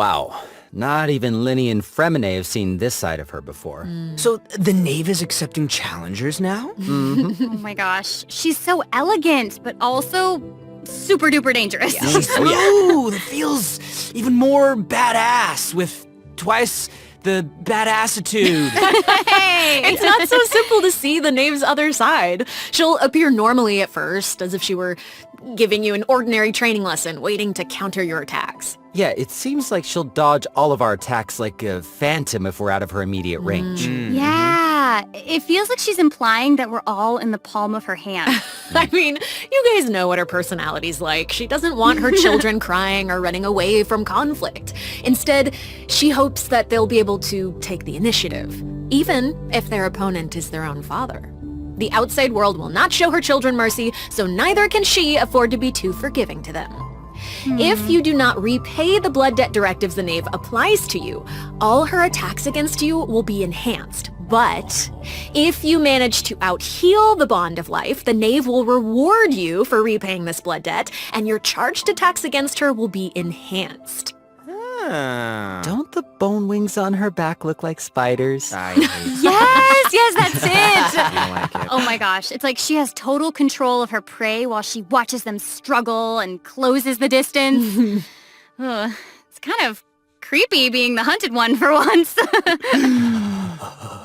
Wow. Not even Linny and Fremine have seen this side of her before. So the knave is accepting challengers now? Oh my gosh. She's so elegant, but also super duper dangerous. She's smooth. It feels even more badass with twice the badassitude. Hey! It's not so simple to see the knave's other side. She'll appear normally at first, as if she were giving you an ordinary training lesson, waiting to counter your attacks. Yeah, it seems like she'll dodge all of our attacks like a phantom if we're out of her immediate range. Yeah, it feels like she's implying that we're all in the palm of her hand. I mean, you guys know what her personality's like. She doesn't want her children crying or running away from conflict. Instead, she hopes that they'll be able to take the initiative, even if their opponent is their own father. The outside world will not show her children mercy, so neither can she afford to be too forgiving to them. If you do not repay the blood debt directives the knave applies to you, all her attacks against you will be enhanced. But if you manage to out-heal the bond of life, the knave will reward you for repaying this blood debt, and your charged attacks against her will be enhanced. Don't the bone wings on her back look like spiders? I hate Yes, that's it. I don't like it. Oh my gosh, it's like she has total control of her prey while she watches them struggle and closes the distance. Ugh, it's kind of creepy being the hunted one for once.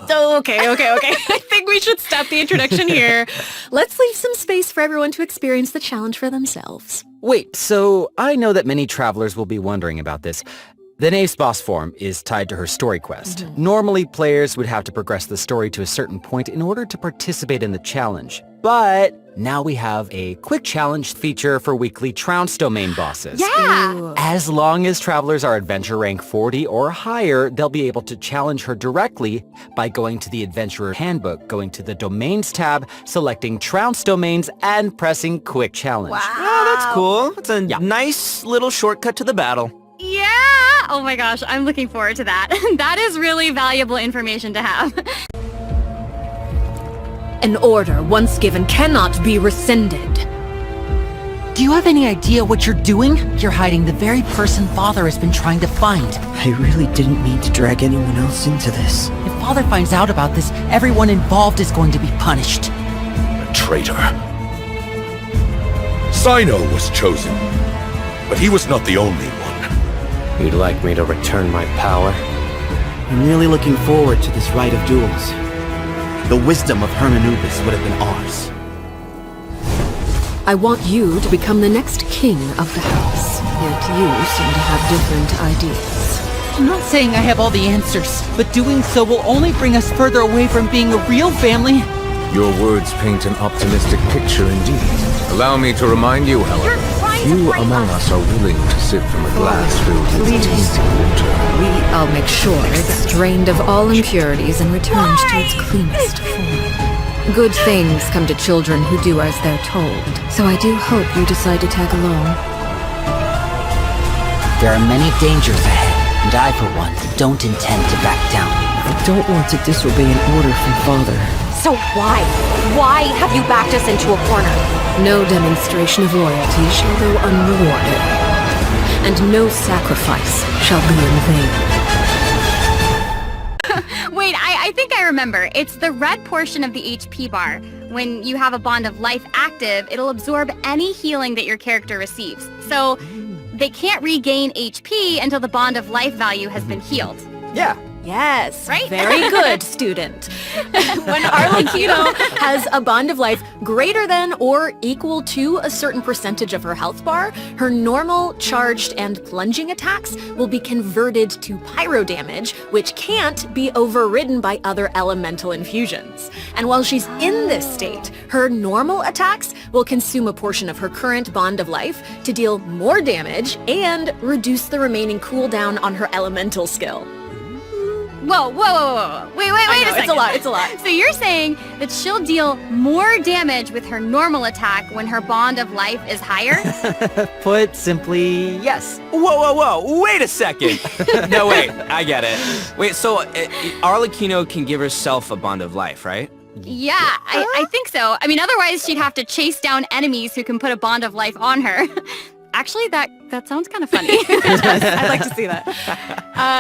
Okay. I think we should stop the introduction here. Let's leave some space for everyone to experience the challenge for themselves. Wait, so I know that many travelers will be wondering about this. The knave's boss form is tied to her story quest. Normally, players would have to progress the story to a certain point in order to participate in the challenge. But now we have a quick challenge feature for weekly Trounce domain bosses. Yeah. As long as travelers are adventure rank 40 or higher, they'll be able to challenge her directly by going to the Adventurer Handbook, going to the Domains tab, selecting Trounce domains, and pressing Quick Challenge. Wow. Oh, that's cool. It's a Yeah. nice little shortcut to the battle. Yeah. Oh my gosh, I'm looking forward to that. That is really valuable information to have. An order once given cannot be rescinded. Do you have any idea what you're doing? You're hiding the very person Father has been trying to find. I really didn't mean to drag anyone else into this. If Father finds out about this, everyone involved is going to be punished. A traitor. Sino was chosen, but he was not the only one. You'd like me to return my power? I'm really looking forward to this rite of duels. The wisdom of Hermanubis would have been ours. I want you to become the next king of the house. Yet you seem to have different ideas. I'm not saying I have all the answers, but doing so will only bring us further away from being a real family. Your words paint an optimistic picture indeed. Allow me to remind you, however, few among us are willing to sip from a glass filled with tasty water. I'll make sure it's drained of all impurities and returned to its cleanest form. Good things come to children who do as they're told, so I do hope you decide to tag along. There are many dangers ahead, and I, for one, don't intend to back down. I don't want to disobey an order from Father. So why? Why have you backed us into a corner? No demonstration of loyalty shall go unrewarded, and no sacrifice shall be in vain. Wait, I think I remember. It's the red portion of the HP bar. When you have a bond of life active, it'll absorb any healing that your character receives. So they can't regain HP until the bond of life value has been healed. Yeah. Yes, Right? very good, student. When Arlecchino has a bond of life greater than or equal to a certain percentage of her health bar, her normal, charged, and plunging attacks will be converted to pyro damage, which can't be overridden by other elemental infusions. And while she's in this state, her normal attacks will consume a portion of her current bond of life to deal more damage and reduce the remaining cooldown on her elemental skill. Whoa. Wait a second. It's a lot. So you're saying that she'll deal more damage with her normal attack when her bond of life is higher? Put simply, yes. Whoa. Wait a second. No, wait. I get it. Wait, so Arlecchino can give herself a bond of life, right? Yeah, I think so. I mean, otherwise she'd have to chase down enemies who can put a bond of life on her. Actually, that sounds kind of funny. I'd like to see that.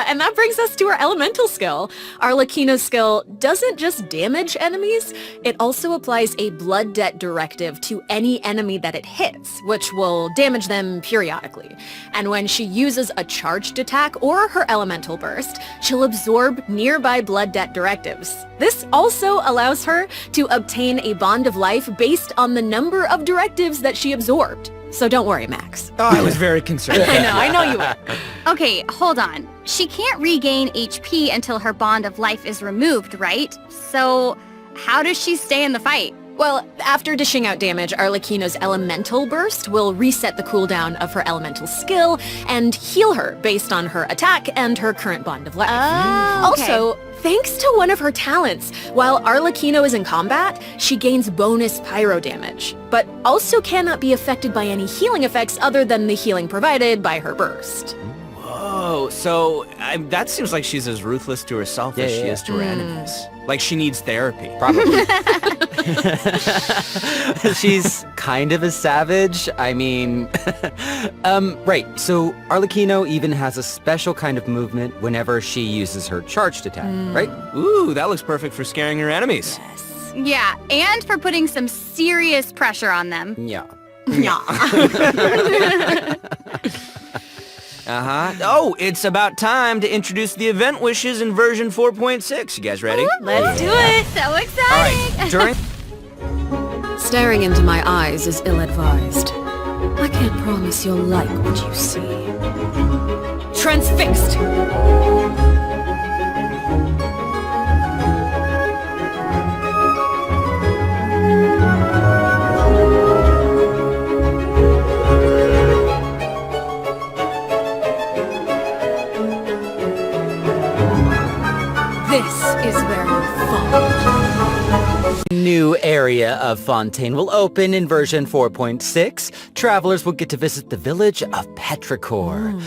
And that brings us to our elemental skill. Arlecchino's skill doesn't just damage enemies, it also applies a blood debt directive to any enemy that it hits, which will damage them periodically. And when she uses a charged attack or her elemental burst, she'll absorb nearby blood debt directives. This also allows her to obtain a bond of life based on the number of directives that she absorbed. So don't worry, Max. Oh, I was very concerned. I know you were. Okay, hold on. She can't regain HP until her bond of life is removed, right? So how does she stay in the fight? Well, after dishing out damage, Arlecchino's elemental burst will reset the cooldown of her elemental skill and heal her based on her attack and her current bond of life. Oh, okay. Also, thanks to one of her talents, while Arlecchino is in combat, she gains bonus pyro damage, but also cannot be affected by any healing effects other than the healing provided by her burst. Whoa, so that seems like she's as ruthless to herself as she is to her enemies. Like she needs therapy. Probably. She's kind of a savage. I mean, right. So Arlecchino even has a special kind of movement whenever she uses her charged attack, right? Ooh, that looks perfect for scaring her enemies. Yeah, and for putting some serious pressure on them. Yeah. Oh, it's about time to introduce the event wishes in version 4.6. You guys ready? Let's do it! So exciting! All right, during... Staring into my eyes is ill-advised. I can't promise you'll like what you see. Transfixed! This is where you fall. New area of Fontaine will open in version 4.6. Travelers will get to visit the village of Petrichor.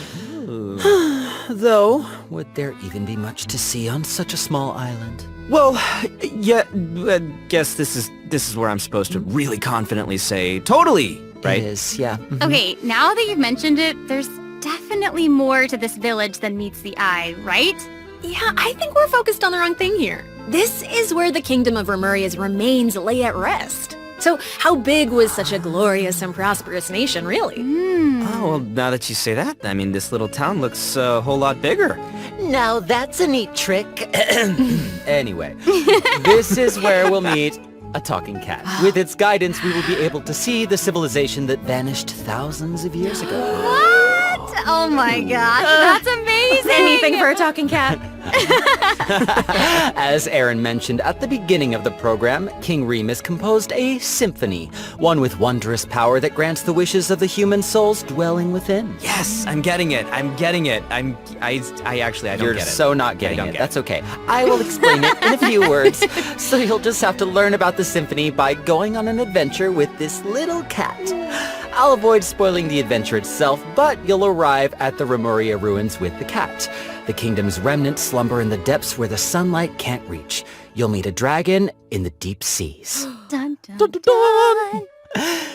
Though, would there even be much to see on such a small island? Well, yeah, I guess this is where I'm supposed to really confidently say totally, right? It is, yeah. Okay, now that you've mentioned it, there's definitely more to this village than meets the eye, right? Yeah, I think we're focused on the wrong thing here. This is where the kingdom of Remuria's remains lay at rest. So how big was such a glorious and prosperous nation, really? Oh, well, now that you say that, I mean, this little town looks a whole lot bigger. Now that's a neat trick. Anyway, this is where we'll meet a talking cat. With its guidance, we will be able to see the civilization that vanished thousands of years ago. What? Oh my gosh, that's amazing! Anything for a talking cat. As Aaron mentioned at the beginning of the program, King Remus composed a symphony, one with wondrous power that grants the wishes of the human souls dwelling within. Yes, I'm getting it. I don't You're get it. so not getting don't it. get That's okay. I will explain it in a few words, so you'll just have to learn about the symphony by going on an adventure with this little cat. I'll avoid spoiling the adventure itself, but you'll arrive at the Remuria ruins with the cat. The kingdom's remnants slumber in the depths where the sunlight can't reach. You'll meet a dragon in the deep seas. Dun, dun, dun, dun.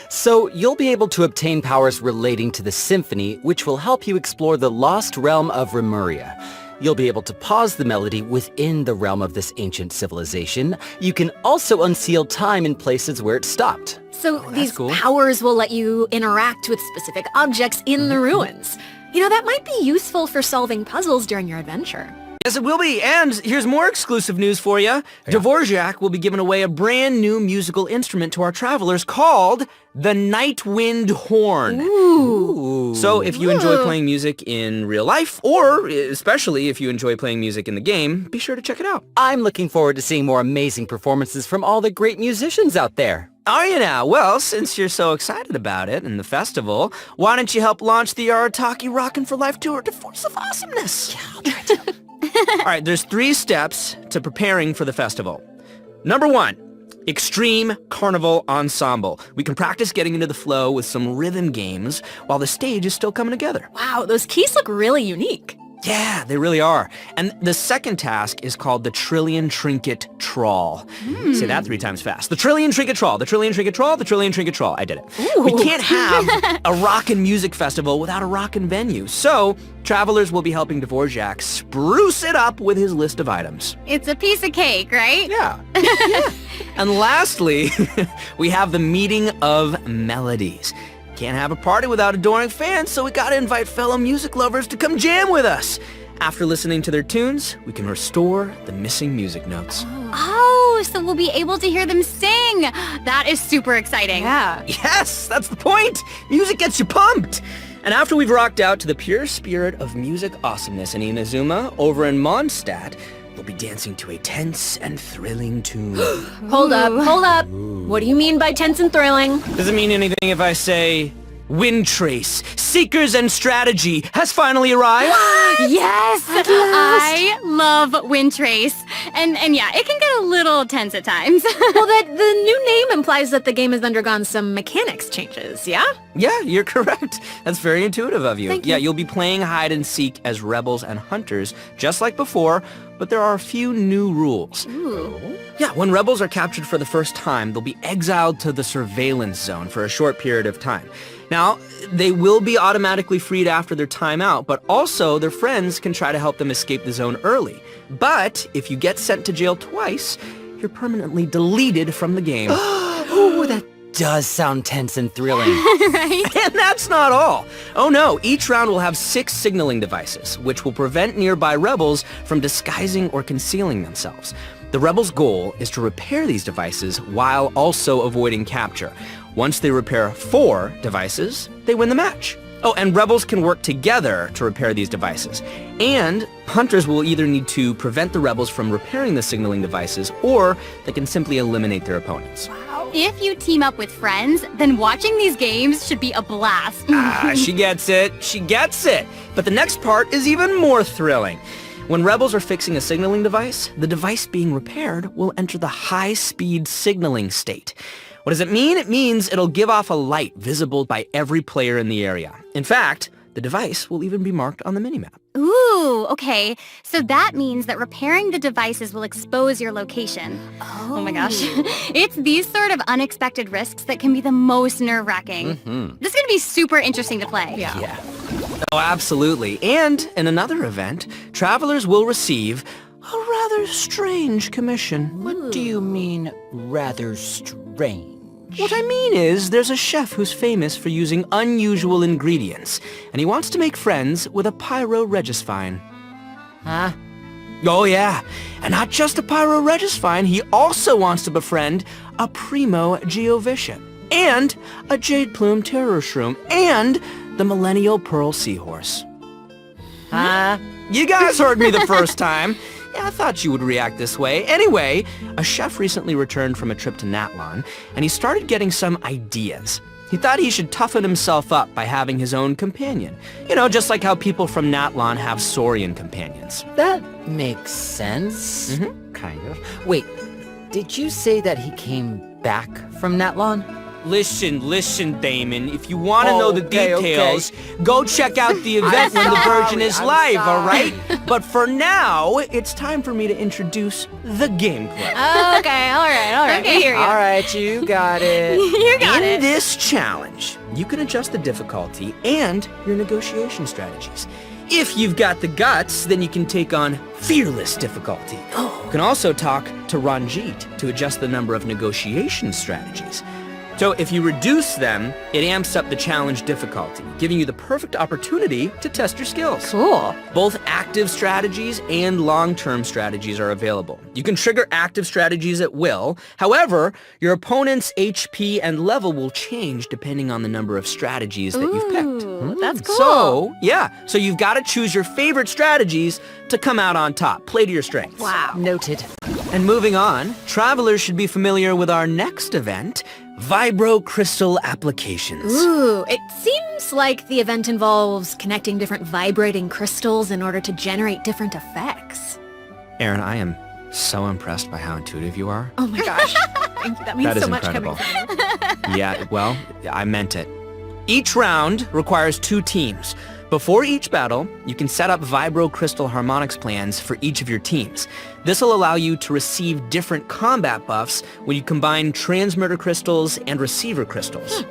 So you'll be able to obtain powers relating to the symphony, which will help you explore the lost realm of Remuria. You'll be able to pause the melody within the realm of this ancient civilization. You can also unseal time in places where it stopped. So these cool. powers will let you interact with specific objects in the ruins. You know, that might be useful for solving puzzles during your adventure. Yes, it will be. And here's more exclusive news for you. Dvorak will be giving away a brand new musical instrument to our travelers called the Night Wind Horn. Ooh. So if you enjoy playing music in real life, or especially if you enjoy playing music in the game, be sure to check it out. I'm looking forward to seeing more amazing performances from all the great musicians out there. Are you now? Well, since you're so excited about it and the festival, why don't you help launch the Arataki Rockin for Life Tour to Force of Awesomeness? Yeah, I'll try to. All right, there's 3 steps to preparing for the festival. Number 1, Extreme Carnival Ensemble. We can practice getting into the flow with some rhythm games while the stage is still coming together. Wow, those keys look really unique. Yeah, they really are. And the second task is called the Trillion Trinket Trawl. Say that 3 times fast. The Trillion Trinket Trawl, the Trillion Trinket Trawl, the Trillion Trinket Trawl. I did it. Ooh. We can't have a rockin' music festival without a rockin' venue. So, travelers will be helping Dvorak spruce it up with his list of items. It's a piece of cake, right? Yeah. Yeah. And lastly, we have the Meeting of Melodies. Can't have a party without adoring fans, so we gotta invite fellow music lovers to come jam with us. After listening to their tunes, we can restore the missing music notes. Oh, so we'll be able to hear them sing. That is super exciting. Yeah. Yes, that's the point! Music gets you pumped! And after we've rocked out to the pure spirit of music awesomeness in Inazuma, over in Mondstadt, we'll be dancing to a tense and thrilling tune. Hold up. What do you mean by tense and thrilling? Does it mean anything if I say, Windtrace, Seekers and Strategy, has finally arrived? Yes! I love Windtrace. And yeah, it can get a little tense at times. Well, the new name implies that the game has undergone some mechanics changes, yeah? Yeah, you're correct. That's very intuitive of you. Thank you. Yeah, you'll be playing hide and seek as rebels and hunters, just like before, but there are a few new rules. Ooh. Yeah, when rebels are captured for the first time, they'll be exiled to the surveillance zone for a short period of time. Now, they will be automatically freed after their time out, but also their friends can try to help them escape the zone early. But if you get sent to jail twice, you're permanently deleted from the game. Ooh, that does sound tense and thrilling. Right? And that's not all. Oh no, each round will have 6 signaling devices, which will prevent nearby rebels from disguising or concealing themselves. The rebels' goal is to repair these devices while also avoiding capture. Once they repair 4 devices, they win the match. Oh, and rebels can work together to repair these devices. And hunters will either need to prevent the rebels from repairing the signaling devices, or they can simply eliminate their opponents. If you team up with friends, then watching these games should be a blast. She gets it. She gets it. But the next part is even more thrilling. When rebels are fixing a signaling device, the device being repaired will enter the high-speed signaling state. What does it mean? It means it'll give off a light visible by every player in the area. In fact, the device will even be marked on the minimap. Ooh, okay. So that means that repairing the devices will expose your location. Oh my gosh. It's these sort of unexpected risks that can be the most nerve-wracking. This is going to be super interesting to play. Yeah. Oh, absolutely. And in another event, travelers will receive a rather strange commission. What do you mean, rather strange? What I mean is, there's a chef who's famous for using unusual ingredients, and he wants to make friends with a pyro-regisfine. Huh? Oh yeah, and not just a pyro-regisfine, he also wants to befriend a primo geovician, and a jade plume terror shroom, and the millennial pearl seahorse. Huh? You guys heard me the first time. Yeah, I thought you would react this way. Anyway, a chef recently returned from a trip to Natlan, and he started getting some ideas. He thought he should toughen himself up by having his own companion. You know, just like how people from Natlan have Saurian companions. That makes sense. Kind of. Wait, did you say that he came back from Natlan? Listen, Damon. If you want to know the okay, details, go check out the event when the Virgin is I'm live, all sorry. right? But for now, it's time for me to introduce the gameplay. Okay, all right. Okay. We hear you. All right, you got it. You got In it. this challenge, you can adjust the difficulty and your negotiation strategies. If you've got the guts, then you can take on fearless difficulty. You can also talk to Ranjit to adjust the number of negotiation strategies. So if you reduce them, it amps up the challenge difficulty, giving you the perfect opportunity to test your skills. Cool. Both active strategies and long-term strategies are available. You can trigger active strategies at will. However, your opponent's HP and level will change depending on the number of strategies that you've picked. Ooh, that's cool. So you've got to choose your favorite strategies to come out on top. Play to your strengths. Wow. Noted. And moving on, travelers should be familiar with our next event, Vibro Crystal Applications. Ooh, it seems like the event involves connecting different vibrating crystals in order to generate different effects. Aaron, I am so impressed by how intuitive you are. Oh my gosh. Thank you. That means That is so much incredible. coming from you. Yeah, well, I meant it. Each round requires 2 teams, Before each battle, you can set up Vibro Crystal Harmonics plans for each of your teams. This will allow you to receive different combat buffs when you combine Transmitter Crystals and Receiver Crystals.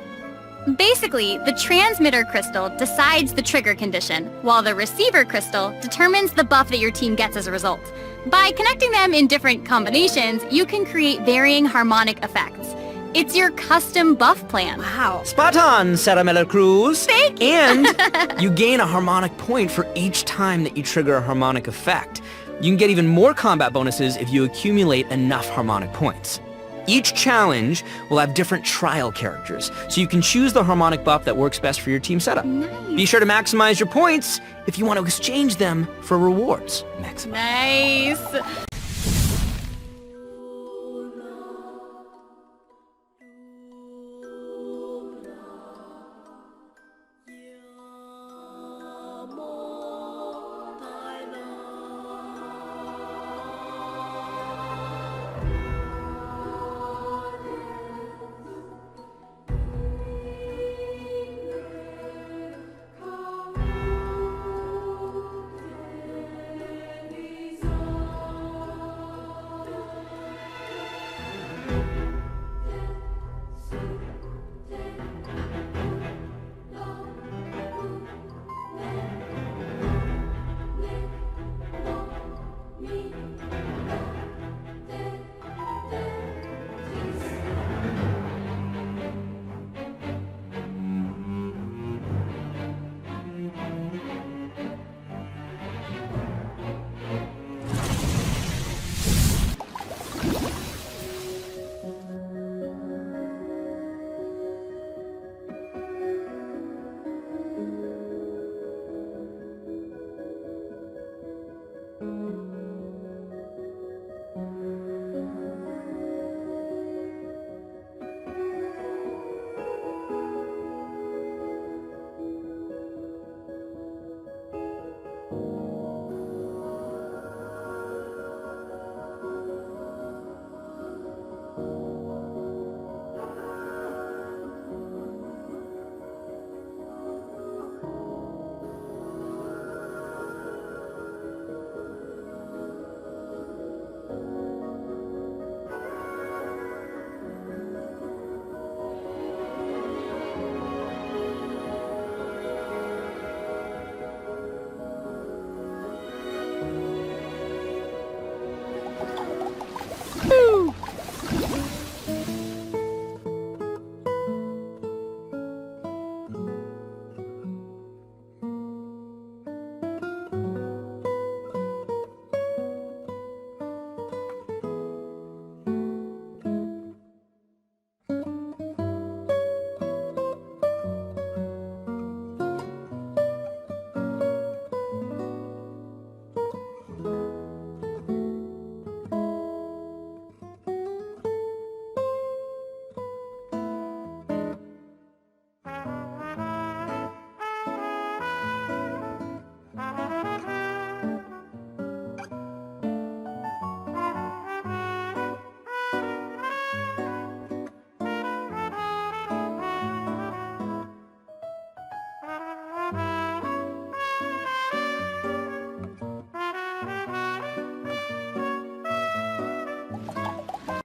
Basically, the Transmitter Crystal decides the trigger condition, while the Receiver Crystal determines the buff that your team gets as a result. By connecting them in different combinations, you can create varying harmonic effects. It's your custom buff plan. Wow. Spot on, Sarah Miller Cruz. Thank you. And you gain a harmonic point for each time that you trigger a harmonic effect. You can get even more combat bonuses if you accumulate enough harmonic points. Each challenge will have different trial characters, so you can choose the harmonic buff that works best for your team setup. Nice. Be sure to maximize your points if you want to exchange them for rewards. Nice.